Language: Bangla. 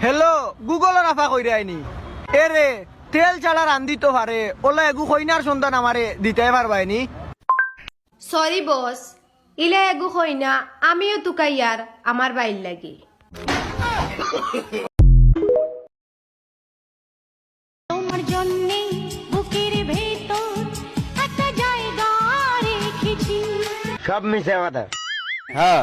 হ্যালো গুগলের আফা কইরে আইনি এরে তেল ছাড়া রান্ধি তো পারে ওলা এগু কইনার সন্তান আমারে দিতে পারবাইনি। সরি বস, ইলে এগু হই না, আমিও তুকাইয়ার আমার বাইর লাগি। তোমার জন্যে বুকের ভেতর একটা জায়গা রেখেছি। সব মিশে কথা। হ্যাঁ